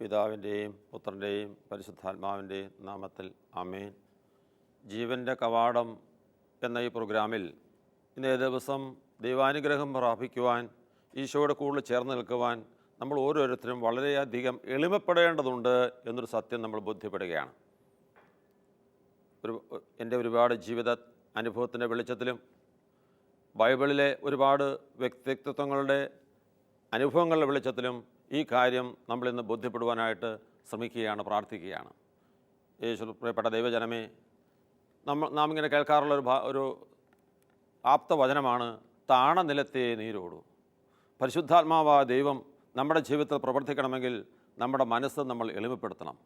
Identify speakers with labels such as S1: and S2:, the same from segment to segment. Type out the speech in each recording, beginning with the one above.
S1: പിതാവിൻ്റെയും പുത്രൻ്റെയും പരിശുദ്ധാത്മാവിൻ്റെയും നാമത്തിൽ ആമേൻ. ജീവൻ്റെ കവാടം എന്ന ഈ പ്രോഗ്രാമിൽ ഇന്നേ ദിവസം ദൈവാനുഗ്രഹം പ്രാപിക്കുവാൻ, ഈശോയുടെ കൂടുതൽ ചേർന്ന് നിൽക്കുവാൻ നമ്മൾ ഓരോരുത്തരും വളരെയധികം എളിമപ്പെടേണ്ടതുണ്ട് എന്നൊരു സത്യം നമ്മൾ ബോധ്യപ്പെടുകയാണ്. എൻ്റെ ഒരുപാട് ജീവിത അനുഭവത്തിൻ്റെ വെളിച്ചത്തിലും ബൈബിളിലെ ഒരുപാട് വ്യക്തിത്വങ്ങളുടെ അനുഭവങ്ങളുടെ വെളിച്ചത്തിലും ഈ കാര്യം നമ്മളിന്ന് ബോധ്യപ്പെടുവാനായിട്ട് ശ്രമിക്കുകയാണ്, പ്രാർത്ഥിക്കുകയാണ്. യേശു പ്രിയപ്പെട്ട ദൈവജനമേ, നാം ഇങ്ങനെ കേൾക്കാറുള്ള ഒരു ആപ്തവചനമാണ് താണ നിലത്തെ നീരോടൂ. പരിശുദ്ധാത്മാവായ ദൈവം നമ്മുടെ ജീവിതത്തിൽ പ്രവർത്തിക്കണമെങ്കിൽ നമ്മുടെ മനസ്സ് നമ്മൾ എളിമപ്പെടുത്തണം.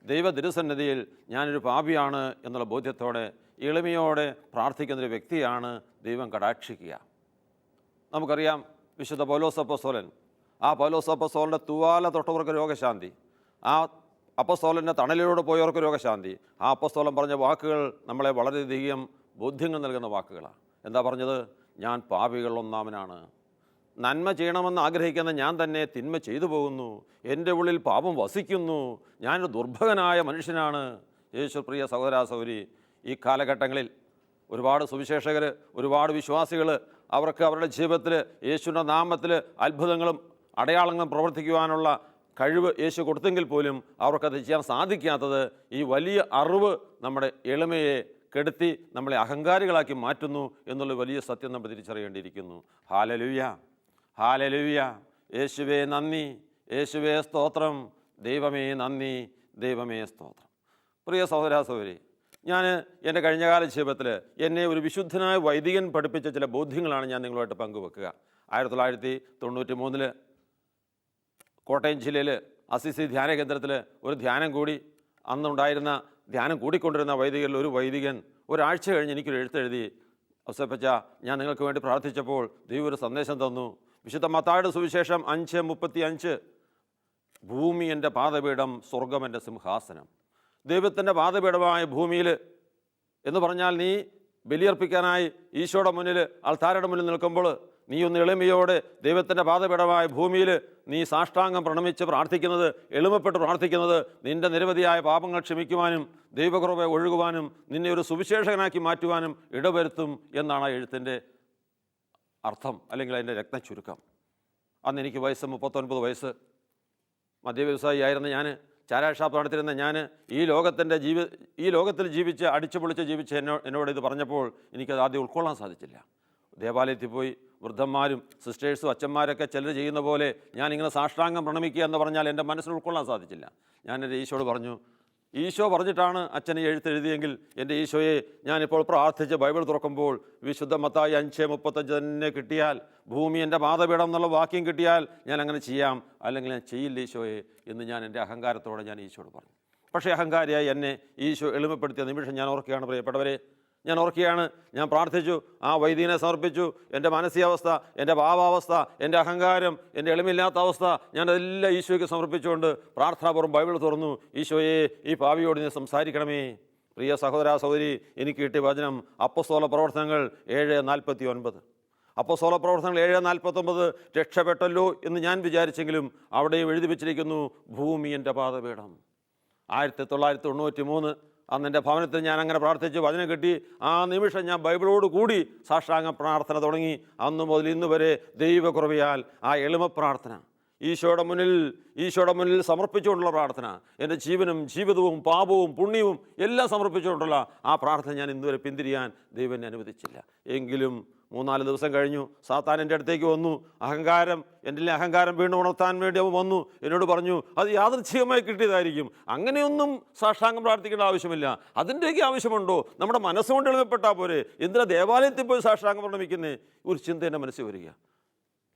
S1: ദൈവ തിരുസന്നിധിയിൽ ഞാനൊരു പാപിയാണ് എന്നുള്ള ബോധ്യത്തോടെ എളിമയോടെ പ്രാർത്ഥിക്കുന്നൊരു വ്യക്തിയാണ് ദൈവം കടാക്ഷിക്കുക. നമുക്കറിയാം, വിശുദ്ധ പൗലോസ് അപ്പോസ്തലൻ, ആ പൗലോസ് അപ്പോസ്തലൻ്റെ തൂവാല തൊട്ടവർക്ക് രോഗശാന്തി, ആ അപ്പോസ്തലൻ്റെ തണലിലൂടെ പോയവർക്ക് രോഗശാന്തി. ആ അപ്പോസ്തലൻ പറഞ്ഞ വാക്കുകൾ നമ്മളെ വളരെയധികം ബോധ്യങ്ങൾ നൽകുന്ന വാക്കുകളാണ്. എന്താ പറഞ്ഞത്? ഞാൻ പാപികളിലൊന്നാമനാണ്. നന്മ ചെയ്യണമെന്ന് ആഗ്രഹിക്കുന്ന ഞാൻ തന്നെ തിന്മ ചെയ്തു പോകുന്നു. എൻ്റെ ഉള്ളിൽ പാപം വസിക്കുന്നു. ഞാനൊരു ദുർഭകനായ മനുഷ്യനാണ്. യേശു പ്രിയ സഹോദരാ സഹോദരി, ഈ കാലഘട്ടങ്ങളിൽ ഒരുപാട് സുവിശേഷകർ, ഒരുപാട് വിശ്വാസികൾ അവർക്ക് അവരുടെ ജീവിതത്തിൽ യേശുവിൻ്റെ നാമത്തിൽ അത്ഭുതങ്ങളും അടയാളങ്ങളും പ്രവർത്തിക്കുവാനുള്ള കഴിവ് യേശു കൊടുത്തെങ്കിൽ പോലും അവർക്കത് ചെയ്യാൻ സാധിക്കാത്തത് ഈ വലിയ അറിവ് നമ്മുടെ എളിമയെ കെടുത്തി നമ്മളെ അഹങ്കാരികളാക്കി മാറ്റുന്നു എന്നുള്ള വലിയ സത്യം നമ്മൾ തിരിച്ചറിയേണ്ടിയിരിക്കുന്നു. Hallelujah, hallelujah. യേശുവേ നന്ദി, യേശുവേ സ്തോത്രം, ദൈവമേ നന്ദി, ദൈവമേ സ്തോത്രം. പ്രിയ സഹോദരാ സഹോദരി, ഞാൻ എൻ്റെ കഴിഞ്ഞകാല ജീവിതത്തിൽ എന്നെ ഒരു വിശുദ്ധനായ വൈദികൻ പഠിപ്പിച്ച ചില ബോധ്യങ്ങളാണ് ഞാൻ നിങ്ങളുമായിട്ട് പങ്കുവെക്കുക. 1993 കോട്ടയം ജില്ലയിൽ അസിസി ധ്യാന കേന്ദ്രത്തിൽ ഒരു ധ്യാനം കൂടി. അന്നുണ്ടായിരുന്ന ധ്യാനം കൂടിക്കൊണ്ടിരുന്ന വൈദികരിൽ ഒരു വൈദികൻ ഒരാഴ്ച കഴിഞ്ഞ് എനിക്കൊരു എഴുത്തെഴുതി, ഔസേപ്പച്ച, ഞാൻ നിങ്ങൾക്ക് വേണ്ടി പ്രാർത്ഥിച്ചപ്പോൾ ദൈവം ഒരു സന്ദേശം തന്നു. വിശുദ്ധ മത്തായിയുടെ സുവിശേഷം 5:35, ഭൂമി എൻ്റെ പാദപീഠം, സ്വർഗം എൻ്റെ സിംഹാസനം. ദൈവത്തിൻ്റെ പാദപീഠമായ ഭൂമിയിൽ എന്ന് പറഞ്ഞാൽ നീ ബലിയർപ്പിക്കാനായി ഈശോയുടെ മുന്നിൽ, അൾത്താരയുടെ മുന്നിൽ നിൽക്കുമ്പോൾ നീ ഒന്ന് എളിമയോടെ ദൈവത്തിൻ്റെ പാദപീഠമായ ഭൂമിയിൽ നീ സാഷ്ടാംഗം പ്രണമിച്ച് പ്രാർത്ഥിക്കുന്നത്, എളിമപ്പെട്ട് പ്രാർത്ഥിക്കുന്നത് നിൻ്റെ നിരവധിയായ പാപങ്ങൾ ക്ഷമിക്കുവാനും ദൈവകൃപ ഒഴുകുവാനും നിന്നെ ഒരു സുവിശേഷകനാക്കി മാറ്റുവാനും ഇടവരുത്തും എന്നാണ് ആ എഴുത്തിൻ്റെ അർത്ഥം, അല്ലെങ്കിൽ അതിൻ്റെ രത്നച്ചുരുക്കം. അന്ന് എനിക്ക് വയസ്സ് 39 വയസ്സ്. മദ്യവ്യവസായിയായിരുന്ന ഞാൻ, ചാരായ ഷാപ്പ് നടത്തിരുന്ന ഞാൻ, ഈ ലോകത്തിൽ ജീവിച്ച് അടിച്ചു പൊളിച്ച് ജീവിച്ച് എന്നോട് ഇത് പറഞ്ഞപ്പോൾ എനിക്കത് ആദ്യം ഉൾക്കൊള്ളാൻ സാധിച്ചില്ല. ദേവാലയത്തിൽ പോയി വൃദ്ധന്മാരും സിസ്റ്റേഴ്സും അച്ഛന്മാരൊക്കെ ചിലർ ചെയ്യുന്ന പോലെ ഞാനിങ്ങനെ സാഷ്ടാംഗം പ്രണമിക്കുക എന്ന് പറഞ്ഞാൽ എൻ്റെ മനസ്സിൽ ഉൾക്കൊള്ളാൻ സാധിച്ചില്ല. ഞാൻ എൻ്റെ ഈശോയോട് പറഞ്ഞു, ഈശോ പറഞ്ഞിട്ടാണ് അച്ഛനെ എഴുത്തെഴുതിയെങ്കിൽ എൻ്റെ ഈശോയെ ഞാനിപ്പോൾ പ്രാർത്ഥിച്ച് ബൈബിൾ തുറക്കുമ്പോൾ വിശുദ്ധ മത്തായി 5:35 തന്നെ കിട്ടിയാൽ, ഭൂമി എൻ്റെ പാദപീഠം എന്നുള്ള വാക്യം കിട്ടിയാൽ ഞാൻ അങ്ങനെ ചെയ്യാം, അല്ലെങ്കിൽ ഞാൻ ചെയ്യില്ല ഈശോയെ എന്ന് ഞാൻ എൻ്റെ അഹങ്കാരത്തോടെ ഞാൻ ഈശോയോട് പറഞ്ഞു. പക്ഷേ അഹങ്കാരിയായി എന്നെ ഈശോ എളിമപ്പെടുത്തിയ നിമിഷം ഞാൻ ഓർക്കുകയാണ്. പ്രിയപ്പെട്ടവരെ, ഞാൻ ഓർക്കുകയാണ്, ഞാൻ പ്രാർത്ഥിച്ചു, ആ വൈദികനെ സമർപ്പിച്ചു. എൻ്റെ മാനസികാവസ്ഥ, എൻ്റെ ഭാവാവസ്ഥ, എൻ്റെ അഹങ്കാരം, എൻ്റെ എളിമില്ലാത്ത അവസ്ഥ ഞാനതെല്ലാം ഈശോയ്ക്ക് സമർപ്പിച്ചുകൊണ്ട് പ്രാർത്ഥനാപൂർവ്വം ബൈബിൾ തുറന്നു. ഈശോയെ, ഈ പാവിയോട് നീ സംസാരിക്കണമേ. പ്രിയ സഹോദരാ സഹോദരി, എനിക്ക് കിട്ടിയ വചനം അപ്പോസ്തല പ്രവർത്തനങ്ങൾ 7:49. അപ്പോസ്തല പ്രവർത്തനങ്ങൾ 7:49 രക്ഷപ്പെട്ടല്ലോ എന്ന് ഞാൻ വിചാരിച്ചെങ്കിലും അവിടെയും എഴുതി വെച്ചിരിക്കുന്നു, ഭൂമി എൻ്റെ പാദപീഠം. 1993 അന്ന് എൻ്റെ ഭവനത്തിൽ ഞാൻ അങ്ങനെ പ്രാർത്ഥിച്ച് വചനം കിട്ടി. ആ നിമിഷം ഞാൻ ബൈബിളോട് കൂടി സാഷ്ടാംഗ പ്രാർത്ഥന തുടങ്ങി. അന്നു മുതൽ ഇന്ന് വരെ ദൈവകൃപയാൽ ആ എളിമ പ്രാർത്ഥന, ഈശോയുടെ മുന്നിൽ സമർപ്പിച്ചുകൊണ്ടുള്ള പ്രാർത്ഥന, എൻ്റെ ജീവനും ജീവിതവും പാപവും പുണ്യവും എല്ലാം സമർപ്പിച്ചുകൊണ്ടുള്ള ആ പ്രാർത്ഥന ഞാൻ ഇന്നുവരെ പിന്തിരിയാൻ ദൈവം എന്നെ അനുവദിച്ചില്ല. എങ്കിലും 3-4 ദിവസം കഴിഞ്ഞു, സാത്താൻ എൻ്റെ അടുത്തേക്ക് വന്നു. എൻ്റെ അഹങ്കാരം വീണ്ടും ഉണർത്താൻ വേണ്ടി അവൻ വന്നു. എന്നോട് പറഞ്ഞു, അത് യാദൃച്ഛികമായി കിട്ടിയതായിരിക്കും, അങ്ങനെയൊന്നും സാഷ്ടാംഗം പ്രാർത്ഥിക്കേണ്ട ആവശ്യമില്ല. അതിൻ്റെയൊക്കെ ആവശ്യമുണ്ടോ? നമ്മുടെ മനസ്സുകൊണ്ട് എളിമപ്പെട്ടാൽ പോരെ, എന്തിനാ ദേവാലയത്തിൽ പോയി സാഷ്ടാംഗം പ്രണമിക്കുന്നേ? ഒരു ചിന്ത എൻ്റെ മനസ്സിൽ വരിക.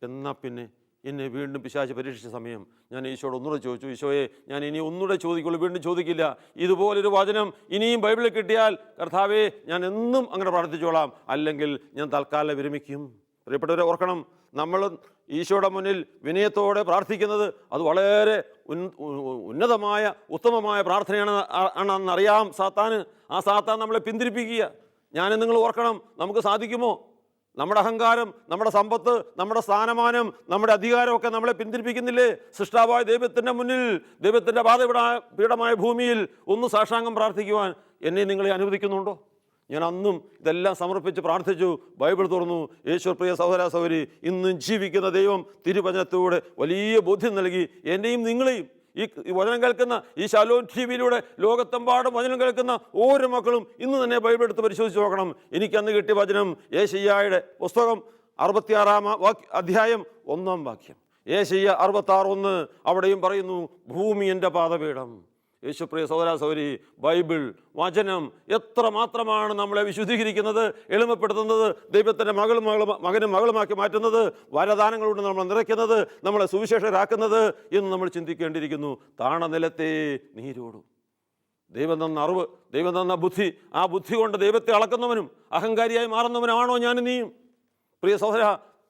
S1: എന്നാൽ പിന്നെ എന്നെ വീണ്ടും പിശാച് പരീക്ഷിച്ച സമയം ഞാൻ ഈശോയോട് ഒന്നുകൂടെ ചോദിച്ചു, ഈശോയെ, ഞാൻ ഇനി ഒന്നുകൂടെ ചോദിക്കുള്ളൂ, വീണ്ടും ചോദിക്കില്ല. ഇതുപോലൊരു വചനം ഇനിയും ബൈബിളിൽ കിട്ടിയാൽ കർത്താവേ, ഞാൻ എന്നും അങ്ങനെ പ്രാർത്ഥിച്ചോളാം, അല്ലെങ്കിൽ ഞാൻ തൽക്കാലം വിരമിക്കും. പ്രിയപ്പെട്ടവരെ, ഓർക്കണം, നമ്മൾ ഈശോയുടെ മുന്നിൽ വിനയത്തോടെ പ്രാർത്ഥിക്കുന്നത് അത് വളരെ ഉന്നതമായ ഉത്തമമായ പ്രാർത്ഥനയാണെന്നറിയാം സാത്താന്. ആ സാത്താൻ നമ്മളെ പിന്തിരിപ്പിക്കുക. ഞാൻ നിങ്ങൾ ഓർക്കണം, നമുക്ക് സാധിക്കുമോ? നമ്മുടെ അഹങ്കാരം, നമ്മുടെ സമ്പത്ത്, നമ്മുടെ സ്ഥാനമാനം, നമ്മുടെ അധികാരമൊക്കെ നമ്മളെ പിന്തിരിപ്പിക്കുന്നില്ലേ? സൃഷ്ടാവായ ദൈവത്തിൻ്റെ മുന്നിൽ, ദൈവത്തിൻ്റെ പീഠമായ ഭൂമിയിൽ ഒന്ന് സാഷ്ടാംഗം പ്രാർത്ഥിക്കുവാൻ എന്നെ നിങ്ങളെ അനുവദിക്കുന്നുണ്ടോ? ഞാൻ അന്നും ഇതെല്ലാം സമർപ്പിച്ച് പ്രാർത്ഥിച്ചു. ബൈബിൾ തുറന്നു. യേശുപ്രിയ സഹോദര സഹോദരി, ഇന്നും ജീവിക്കുന്ന ദൈവം തിരുവചനത്തിലൂടെ വലിയ ബോധ്യം നൽകി എന്നെയും നിങ്ങളെയും. ഈ വചനം കേൾക്കുന്ന, ഈ ശാലോം ടിവിയിലൂടെ ലോകത്തെമ്പാടും വചനം കേൾക്കുന്ന ഓരോ മക്കളും ഇന്ന് തന്നെ ബൈബിൾ എടുത്ത് പരിശോധിച്ച് നോക്കണം. എനിക്കന്ന് കിട്ടിയ വചനം യെശയ്യായുടെ പുസ്തകം 66-ാം അധ്യായം 1-ാം വാക്യം. യെശയ്യ 66:1. അവിടെയും പറയുന്നു, ഭൂമി എൻ്റെ പാദപീഠം. യേശുപ്രിയ സഹോദര സഹോദരി, ബൈബിൾ വചനം എത്ര മാത്രമാണ് നമ്മളെ വിശുദ്ധീകരിക്കുന്നത്, എളിമപ്പെടുത്തുന്നത്, ദൈവത്തിൻ്റെ മകനും മകളുമാക്കി മാറ്റുന്നത്, വരദാനങ്ങളുണ്ട് നമ്മൾ നിറയ്ക്കുന്നത്, നമ്മളെ സുവിശേഷരാക്കുന്നത് എന്ന് നമ്മൾ ചിന്തിക്കേണ്ടിയിരിക്കുന്നു. താണ നിലത്തെ നീരോടും. ദൈവം തന്ന അറിവ്, ദൈവം തന്ന ബുദ്ധി, ആ ബുദ്ധി കൊണ്ട് ദൈവത്തെ അളക്കുന്നവനും അഹങ്കാരിയായി മാറുന്നവനാണോ ഞാൻ നീയും? പ്രിയ സഹോദര,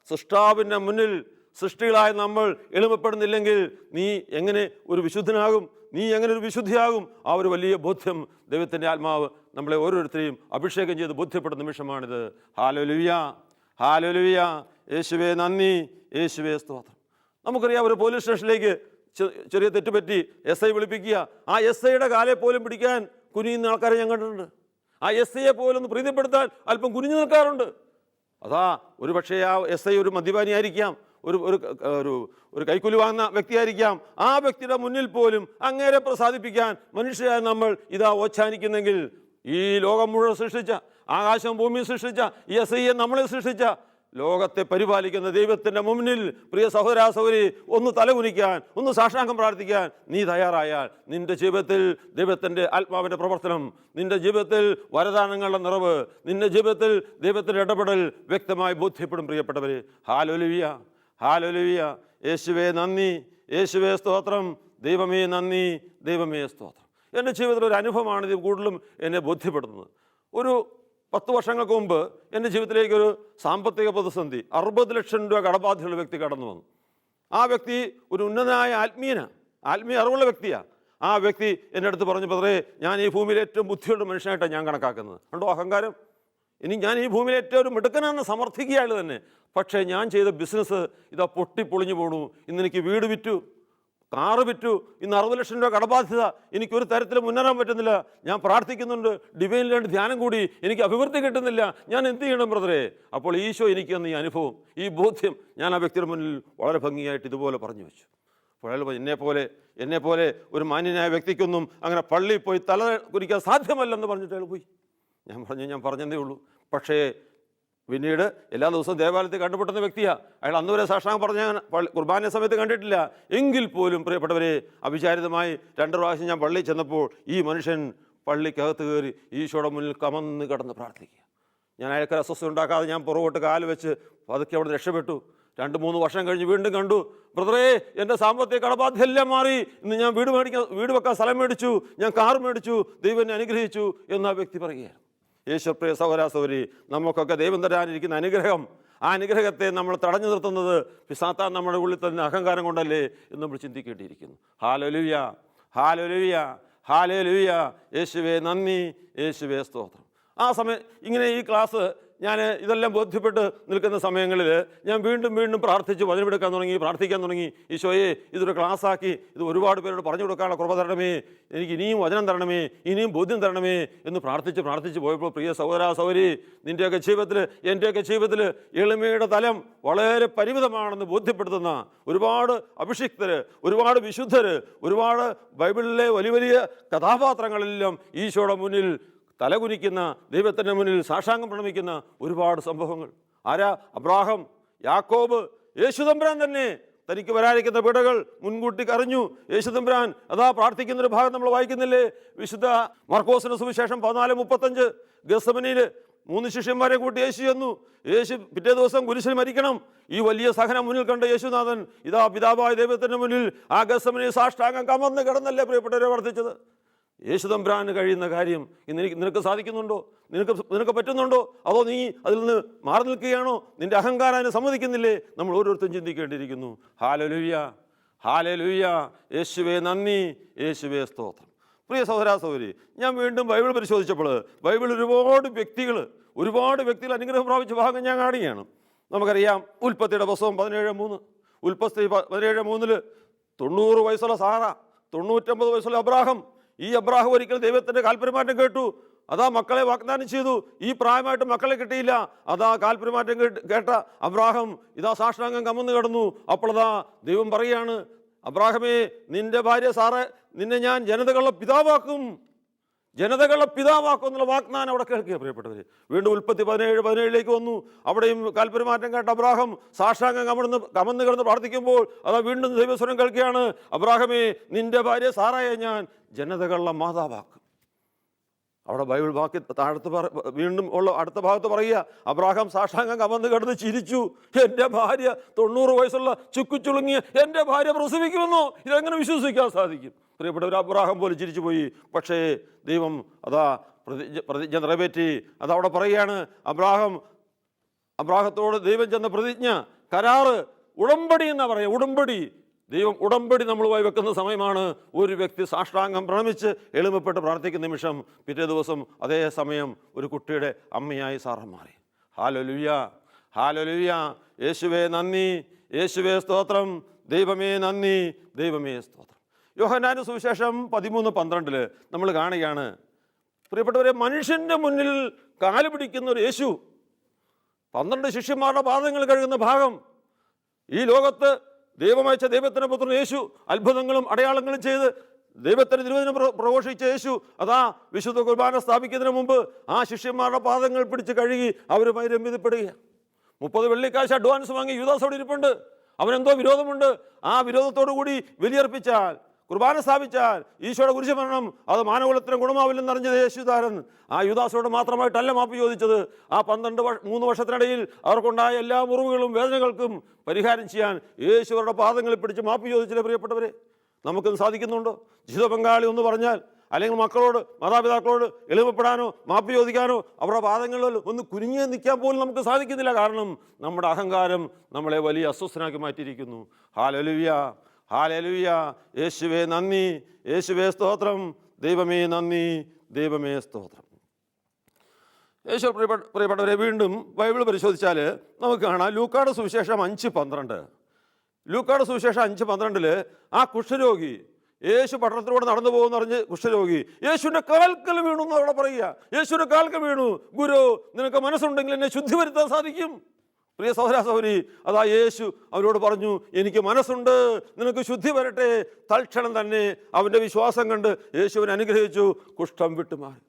S1: സൃഷ്ടാവിൻ്റെ മുന്നിൽ സൃഷ്ടികളായി നമ്മൾ എളിമപ്പെടുന്നില്ലെങ്കിൽ നീ എങ്ങനെ ഒരു വിശുദ്ധനാകും? നീ എങ്ങനെ ഒരു വിശുദ്ധിയാകും? ആ ഒരു വലിയ ബോധ്യം ദൈവത്തിൻ്റെ ആത്മാവ് നമ്മളെ ഓരോരുത്തരെയും അഭിഷേകം ചെയ്ത് ബോധ്യപ്പെടുന്ന നിമിഷമാണിത്. Hallelujah, hallelujah. യേശുവേ നന്ദി, യേശുവേ സ്തോത്രം. നമുക്കറിയാം, ഒരു പോലീസ് സ്റ്റേഷനിലേക്ക് ചെറിയ തെറ്റുപറ്റി SI വിളിപ്പിക്കുക. ആ SIയുടെ കാലെ പോലും പിടിക്കാൻ കുനിയുന്ന ആൾക്കാരെ ഞാൻ കണ്ടിട്ടുണ്ട്. ആ SIയെ പോലും ഒന്ന് പ്രീതിപ്പെടുത്താൻ അല്പം കുനിഞ്ഞു നിൽക്കാറുണ്ട്. അതാ ഒരു പക്ഷേ ആ SI ഒരു മദ്യപാനിയായിരിക്കാം, ഒരു ഒരു ഒരു കൈക്കൂലി വാങ്ങുന്ന വ്യക്തിയായിരിക്കാം. ആ വ്യക്തിയുടെ മുന്നിൽ പോലും അങ്ങേരെ പ്രസാദിപ്പിക്കാൻ മനുഷ്യരായ നമ്മൾ ഇതാ ഓച്ഛാനിക്കുന്നെങ്കിൽ, ഈ ലോകം മുഴുവൻ സൃഷ്ടിച്ച, ആകാശം ഭൂമിയും സൃഷ്ടിച്ച, ഈ SIയെ നമ്മളെ സൃഷ്ടിച്ച, ലോകത്തെ പരിപാലിക്കുന്ന ദൈവത്തിൻ്റെ മുന്നിൽ പ്രിയ സഹോദര സഹോദരി ഒന്ന് തലകുനിക്കാൻ, ഒന്ന് സാഷ്ടാംഗം പ്രാർത്ഥിക്കാൻ നീ തയ്യാറായാൽ നിൻ്റെ ജീവിതത്തിൽ ദൈവത്തിൻ്റെ ആത്മാവിൻ്റെ പ്രവർത്തനം, നിൻ്റെ ജീവിതത്തിൽ വരദാനങ്ങളുടെ നിറവ്, നിൻ്റെ ജീവിതത്തിൽ ദൈവത്തിൻ്റെ ഇടപെടൽ വ്യക്തമായി ബോധ്യപ്പെടും. പ്രിയപ്പെട്ടവരെ, ഹല്ലേലൂയ, ഹല്ലേലൂയ. യേശുവേ നന്ദി, യേശുവേ സ്തോത്രം. ദൈവമേ നന്ദി, ദൈവമേ സ്തോത്രം. എൻ്റെ ജീവിതത്തിൽ ഒരു അനുഭവമാണ് ഇത് കൂടുതലും എന്നെ ബോധ്യപ്പെടുന്നത്. ഒരു 10 വർഷങ്ങൾക്ക് മുമ്പ് എൻ്റെ ജീവിതത്തിലേക്കൊരു സാമ്പത്തിക പ്രതിസന്ധി, 60 ലക്ഷം രൂപ കടബാധ്യതയുള്ള വ്യക്തി കടന്നു വന്നു. ആ വ്യക്തി ഒരു ഉന്നതനായ ആത്മീയ അറിവുള്ള വ്യക്തിയാണ്. ആ വ്യക്തി എൻ്റെ അടുത്ത് പറഞ്ഞു, ബ്രദറേ, ഞാൻ ഈ ഭൂമിയിൽ ഏറ്റവും ബുദ്ധിയുള്ള മനുഷ്യനായിട്ടാണ് ഞാൻ കണക്കാക്കുന്നത്. കണ്ടോ അഹങ്കാരം. ഇനി ഞാൻ ഈ ഭൂമിയിൽ ഏറ്റവും ഒരു മിടുക്കനാണെന്ന് സമർത്ഥിക്കുകയാൾ തന്നെ. പക്ഷേ ഞാൻ ചെയ്ത ബിസിനസ് ഇതാ പൊട്ടിപ്പൊളിഞ്ഞു പോണു. ഇന്ന് എനിക്ക് വീട് വിറ്റു, കാറ് വിറ്റു, ഇന്ന് 60 ലക്ഷം രൂപ കടബാധ്യത. എനിക്കൊരു തരത്തിൽ മുന്നേറാൻ പറ്റുന്നില്ല. ഞാൻ പ്രാർത്ഥിക്കുന്നുണ്ട്, ഡിവൈനിൽ രണ്ട് ധ്യാനം കൂടി, എനിക്ക് അഭിവൃദ്ധി കിട്ടുന്നില്ല. ഞാൻ എന്ത് ചെയ്യണം ബ്രദറെ? അപ്പോൾ ഈശോ എനിക്ക് തന്ന ഈ അനുഭവം, ഈ ബോധ്യം ഞാൻ ആ വ്യക്തിയുടെ മുന്നിൽ വളരെ ഭംഗിയായിട്ട് ഇതുപോലെ പറഞ്ഞു വെച്ചു. അപ്പോൾ അയാൾ എന്നെപ്പോലെ ഒരു മാന്യനായ വ്യക്തിക്കൊന്നും അങ്ങനെ പള്ളിയിൽ പോയി തല കുരിക്കാൻ സാധ്യമല്ലെന്ന് പറഞ്ഞിട്ട് അയാൾ പോയി. ഞാൻ പറഞ്ഞതേ ഉള്ളൂ. പക്ഷേ പിന്നീട് എല്ലാ ദിവസവും ദേവാലയത്തിൽ കണ്ടുപെട്ടുന്ന വ്യക്തിയാണ് അയാൾ. അന്ന് വരെ സാഷ്ടാംഗം പറഞ്ഞ കുർബാന സമയത്ത് കണ്ടിട്ടില്ല. എങ്കിൽ പോലും പ്രിയപ്പെട്ടവരെ, അവിചാരിതമായി 2 പ്രാവശ്യം ഞാൻ പള്ളിയിൽ ചെന്നപ്പോൾ ഈ മനുഷ്യൻ പള്ളിക്കകത്ത് കയറി ഈശോയുടെ മുന്നിൽ കമന്ന് കിടന്ന് പ്രാർത്ഥിക്കുക. ഞാൻ അയാൾക്ക് അസ്വസ്ഥ ഉണ്ടാക്കാതെ ഞാൻ പുറകോട്ട് കാല് വെച്ച് പതുക്കെ അവിടെ രക്ഷപ്പെട്ടു. 2-3 വർഷം കഴിഞ്ഞ് വീണ്ടും കണ്ടു. ബ്രദറേ, എൻ്റെ സാമ്പത്തിക കടബാധ്യത എല്ലാം മാറി. ഇന്ന് ഞാൻ വീട് വെക്കാൻ സ്ഥലം മേടിച്ചു, ഞാൻ കാർ മേടിച്ചു, ദൈവം എന്നെ അനുഗ്രഹിച്ചു എന്ന് ആ വ്യക്തി പറയുകയാണ്. യേശുപ്രിയ സഹോദര സഹോദരി, നമുക്കൊക്കെ ദൈവം തരാനിരിക്കുന്ന അനുഗ്രഹം, ആ അനുഗ്രഹത്തെ നമ്മൾ തടഞ്ഞു നിർത്തുന്നത് സാത്താൻ നമ്മുടെ ഉള്ളിൽ തന്നെ അഹങ്കാരം കൊണ്ടല്ലേ എന്ന് നമ്മൾ ചിന്തിക്കേണ്ടിയിരിക്കുന്നു. Hallelujah, hallelujah, hallelujah. യേശുവേ നന്ദി, യേശുവേ സ്തോത്രം. ആ സമയം ഇങ്ങനെ ഈ ക്ലാസ് ഞാൻ ഇതെല്ലാം ബോധ്യപ്പെട്ട് നിൽക്കുന്ന സമയങ്ങളിൽ ഞാൻ വീണ്ടും പ്രാർത്ഥിച്ച് വചനമെടുക്കാൻ തുടങ്ങി, പ്രാർത്ഥിക്കാൻ തുടങ്ങി. ഈശോയെ, ഇതൊരു ക്ലാസ്സാക്കി ഇത് ഒരുപാട് പേരോട് പറഞ്ഞു കൊടുക്കാനുള്ള കൃപ തരണമേ, എനിക്ക് ഇനിയും വചനം തരണമേ, ഇനിയും ബോധ്യം തരണമേ എന്ന് പ്രാർത്ഥിച്ച് പോയപ്പോൾ പ്രിയ സഹോദര സഹോദരി, നിൻ്റെയൊക്കെ ജീവിതത്തിൽ, എൻ്റെയൊക്കെ ജീവിതത്തിൽ എളിമയുടെ തലം വളരെ പരിമിതമാണെന്ന് ബോധ്യപ്പെടുത്തുന്ന ഒരുപാട് അഭിഷിക്തർ, ഒരുപാട് വിശുദ്ധർ, ഒരുപാട് ബൈബിളിലെ വലിയ കഥാപാത്രങ്ങളെല്ലാം ഈശോയുടെ മുന്നിൽ തലകുനിക്കുന്ന, ദൈവത്തിൻ്റെ മുന്നിൽ സാഷ്ടാംഗം പ്രണമിക്കുന്ന ഒരുപാട് സംഭവങ്ങൾ. ആരാ? അബ്രാഹാം, യാക്കോബ്, യേശുതമ്പുരാൻ തന്നെ തനിക്ക് വരാനിരിക്കുന്ന പിടകൾ മുൻകൂട്ടി അറിഞ്ഞു. യേശുതമ്പുരാൻ അതാ പ്രാർത്ഥിക്കുന്നൊരു ഭാഗം നമ്മൾ വായിക്കുന്നില്ലേ? വിശുദ്ധ മർക്കോസിന്റെ സുവിശേഷം 14:35. ഗെത്സമനിയിൽ 3 ശിഷ്യന്മാരെ കൂട്ടി യേശു ചെന്നു. യേശു പിറ്റേ ദിവസം കുരിശിൽ മരിക്കണം. ഈ വലിയ സഹനം മുന്നിൽ കണ്ട യേശുനാഥൻ ഇതാ പിതാവായ ദൈവത്തിൻ്റെ മുന്നിൽ ആ ഗെത്സമനിയിൽ സാഷ്ടാംഗം കമന്ന് കിടന്നല്ലേ പ്രിയപ്പെട്ടവരെ വർദ്ധിച്ചത്. യേശുതമ്പുരാന് കഴിയുന്ന കാര്യം ഇന്ന് നിനക്ക് സാധിക്കുന്നുണ്ടോ? നിനക്ക് പറ്റുന്നുണ്ടോ? അതോ നീ അതിൽ നിന്ന് മാറി നിൽക്കുകയാണോ? നിന്റെ അഹങ്കാരം അതിനെ സമ്മതിക്കുന്നില്ലേ? നമ്മൾ ഓരോരുത്തരും ചിന്തിക്കേണ്ടിയിരിക്കുന്നു. Hallelujah, hallelujah. യേശുവേ നന്ദി, യേശുവേ സ്തോത്രം. പ്രിയ സഹോദര സഹോദരി, ഞാൻ വീണ്ടും ബൈബിൾ പരിശോധിച്ചപ്പോൾ ബൈബിൾ ഒരുപാട് വ്യക്തികൾ, ഒരുപാട് വ്യക്തികൾ അനുഗ്രഹം പ്രാപിച്ച ഭാഗം ഞാൻ കാണുകയാണ്. നമുക്കറിയാം ഉൽപ്പത്തിയുടെ പുസ്തകം 17:3. ഉൽപ്പത്തി 17:3 90 വയസ്സുള്ള സാറ, 99 വയസ്സുള്ള അബ്രാഹം. ഈ അബ്രാഹം ഒരിക്കൽ ദൈവത്തിൻ്റെ കാൽപര്യമാറ്റം കേട്ടു. അതാ മക്കളെ വാഗ്ദാനം ചെയ്തു. ഈ പ്രായമായിട്ട് മക്കളെ കിട്ടിയില്ല. അതാ കാൽപര്യമാറ്റം കേട്ട അബ്രാഹം ഇതാ സാഷ്ടാംഗം കമന്ന് കിടന്നു. അപ്പോഴതാ ദൈവം പറയാണ്, അബ്രാഹമേ, നിന്റെ ഭാര്യ സാറ, നിന്നെ ഞാൻ ജനതകളുടെ പിതാവാക്കും എന്നുള്ള വാഗ്ദാനം അവിടെ കേൾക്കുക പ്രിയപ്പെട്ടവർ. വീണ്ടും ഉൽപ്പത്തി 17:17 വന്നു. അവിടെയും കാൽപര്യമാറ്റം കേട്ട അബ്രാഹം സാഷ്ടാംഗം കമന്ന് കിടന്ന് പ്രാർത്ഥിക്കുമ്പോൾ അതാ വീണ്ടും ദൈവസ്വരം കേൾക്കുകയാണ്, അബ്രാഹമേ, നിന്റെ ഭാര്യ സാറായെ ഞാൻ ജനതകളുടെ മാതാവാക്കും. അവിടെ ബൈബിൾ വാക്യ താഴത്ത് വീണ്ടും ഉള്ള അടുത്ത ഭാഗത്ത് പറയുക, അബ്രാഹാം സാഷ്ടാംഗം കമന്ന് കിടന്ന് ചിരിച്ചു. എൻ്റെ ഭാര്യ 90 വയസ്സുള്ള ചുക്കുചുളുങ്ങിയ എൻ്റെ ഭാര്യ പ്രസവിക്കുമെന്നോ? ഇതെങ്ങനെ വിശ്വസിക്കാൻ സാധിക്കും? പ്രിയപ്പെട്ടവർ, അബ്രാഹാം പോലും ചിരിച്ചു പോയി. പക്ഷേ ദൈവം അതാ പ്രതിജ്ഞ നിറവേറ്റി. അതവിടെ പറയുകയാണ്, അബ്രാഹത്തോട് ദൈവം ചെന്ന പ്രതിജ്ഞ, കരാറ്, ഉടമ്പടി എന്നാ പറയുക. ഉടമ്പടി, ദൈവം ഉടമ്പടി നമ്മളുമായി വെക്കുന്ന സമയമാണ്. ഒരു വ്യക്തി സാഷ്ടാംഗം പ്രണമിച്ച് എളിമപ്പെട്ട് പ്രാർത്ഥിക്കുന്ന നിമിഷം പിറ്റേ ദിവസം അതേ സമയം ഒരു കുട്ടിയുടെ അമ്മയായി സാറ മാറി. Hallelujah, hallelujah. യേശുവേ നന്ദി, യേശുവേ സ്തോത്രം, ദൈവമേ നന്ദി, ദൈവമേ സ്തോത്രം. യോഹന്നാന്റെ സുവിശേഷം 13:12 നമ്മൾ കാണുകയാണ്, പ്രിയപ്പെട്ടവരെ, മനുഷ്യൻ്റെ മുന്നിൽ കാല് പിടിക്കുന്ന ഒരു യേശു 12 ശിഷ്യന്മാരുടെ പാദങ്ങൾ കഴുകുന്ന ഭാഗം. ഈ ലോകത്ത് ദൈവമയച്ച ദൈവത്തിൻ്റെ പുത്രൻ യേശു അത്ഭുതങ്ങളും അടയാളങ്ങളും ചെയ്ത് ദൈവത്തിൻ്റെ തിരുവചനം പ്രഘോഷിച്ച യേശു അതാ വിശുദ്ധ കുർബാന സ്ഥാപിക്കുന്നതിന് മുമ്പ് ആ ശിഷ്യന്മാരുടെ പാദങ്ങൾ പിടിച്ച് കഴുകി അവരുമായി രമ്യതപ്പെടുക. 30 വെള്ളിക്കാശ് അഡ്വാൻസ് വാങ്ങി യൂദാസോട് ഇരിപ്പുണ്ട്. അവനെന്തോ വിരോധമുണ്ട്. ആ വിരോധത്തോടു കൂടി ബലിയർപ്പിച്ചാൽ, കുർബാന സ്ഥാപിച്ചാൽ ഈശോയുടെ കുരിശുമരണം അത് മാനകുലത്തിന് ഗുണമാവില്ലെന്നറിഞ്ഞത് യേശുദാരൻ ആ യൂദാസോട് മാത്രമായിട്ടല്ല മാപ്പ് ചോദിച്ചത്. ആ 3 വർഷത്തിനിടയിൽ അവർക്കുണ്ടായ എല്ലാ മുറിവുകളും വേദനകൾക്കും പരിഹാരം ചെയ്യാൻ യേശുവരുടെ പാദങ്ങളിൽ പിടിച്ച് മാപ്പ് ചോദിച്ചില്ലേ പ്രിയപ്പെട്ടവരെ? നമുക്കൊന്ന് സാധിക്കുന്നുണ്ടോ? ജീവിത പങ്കാളി ഒന്ന് പറഞ്ഞാൽ, അല്ലെങ്കിൽ മക്കളോട്, മാതാപിതാക്കളോട് എളിമപ്പെടാനോ മാപ്പ് ചോദിക്കാനോ അവരുടെ പാദങ്ങളിൽ ഒന്ന് കുനിഞ്ഞ് നിൽക്കാൻ പോലും നമുക്ക് സാധിക്കുന്നില്ല. കാരണം നമ്മുടെ അഹങ്കാരം നമ്മളെ വലിയ അസ്വസ്ഥനാക്കി മാറ്റിയിരിക്കുന്നു. Hallelujah, hallelujah. യേശുവേ നന്ദി, യേശുവേ സ്തോത്രം, ദൈവമേ നന്ദി, ദൈവമേ സ്തോത്രം. യേശു പ്രിയപ്പെട്ടവരെ, വീണ്ടും ബൈബിൾ പരിശോധിച്ചാൽ നമുക്ക് കാണാം ലൂക്കായുടെ സുവിശേഷം 5:12. ലൂക്കായുടെ സുവിശേഷം 5:12 ആ കുഷ്ഠരോഗി യേശു പട്ടണത്തിലൂടെ നടന്നു പോകുമെന്ന് പറഞ്ഞ് കുഷ്ഠരോഗി യേശുവിൻ്റെ കാൽക്കൽ വീണു എന്ന് അവിടെ പറയുക. യേശുവിൻ്റെ കാൽക്കൽ വീണു. ഗുരു, നിനക്ക് മനസ്സുണ്ടെങ്കിൽ എന്നെ ശുദ്ധി വരുത്താൻ സാധിക്കും. പ്രിയ സഹോദര സഹോദരി, അതാ യേശു അവരോട് പറഞ്ഞു, എനിക്ക് മനസ്സുണ്ട്, നിനക്ക് ശുദ്ധി വരട്ടെ. തൽക്ഷണം തന്നെ അവൻ്റെ വിശ്വാസം കണ്ട് യേശുവിനെ അനുഗ്രഹിച്ചു. കുഷ്ഠം വിട്ടുമാറി.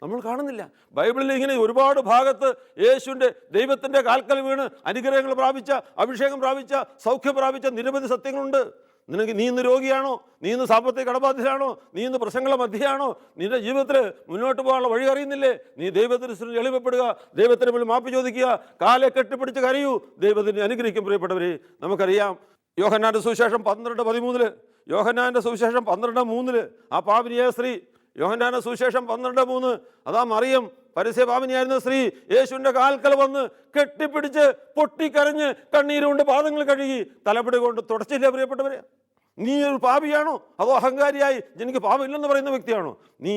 S1: നമ്മൾ കാണുന്നില്ല ബൈബിളിൽ ഇങ്ങനെ ഒരുപാട് ഭാഗത്ത് യേശുവിൻ്റെ ദൈവത്തിൻ്റെ കാൽക്കൽ വീണ് അനുഗ്രഹങ്ങൾ പ്രാപിച്ച, അഭിഷേകം പ്രാപിച്ച, സൗഖ്യം പ്രാപിച്ച നിരവധി സത്യങ്ങളുണ്ട്. നീ ഇന്ന് രോഗിയാണോ? നീ ഇന്ന് സാമ്പത്തിക കടബാധ്യതയാണോ? നീ ഇന്ന് പ്രശ്നങ്ങളുടെ മധ്യയാണോ? നിന്റെ ജീവിതത്തിൽ മുന്നോട്ട് പോകാനുള്ള വഴി അറിയുന്നില്ലേ? നീ ദൈവത്തിന് എളിമപ്പെടുക, ദൈവത്തിന് മുന്നിൽ മാപ്പ് ചോദിക്കുക, കാലെ കെട്ടിപ്പിടിച്ച് കരയൂ, ദൈവത്തിനെ അനുഗ്രഹിക്കും. പ്രിയപ്പെട്ടവരെ, നമുക്കറിയാം യോഹന്നാന്റെ സുവിശേഷം 12:13, യോഹന്നാന്റെ സുവിശേഷം 12:3 ആ പാപിനിയായ സ്ത്രീ, യോഹന്നാന്റെ സുവിശേഷം 12:3 അതാ മറിയം, പരസ്യപാപിനിയായിരുന്ന സ്ത്രീ യേശുവിൻ്റെ കാൽക്കൽ വന്ന് കെട്ടിപ്പിടിച്ച് പൊട്ടിക്കരഞ്ഞ് കണ്ണീരുകൊണ്ട് പാദങ്ങൾ കഴുകി തലപിടി കൊണ്ട് തുടച്ചില്ല. പ്രിയപ്പെട്ടവരെ, നീ ഒരു പാപിയാണോ? അതോ അഹങ്കാരിയായി എനിക്ക് പാപമില്ലെന്ന് പറയുന്ന വ്യക്തിയാണോ? നീ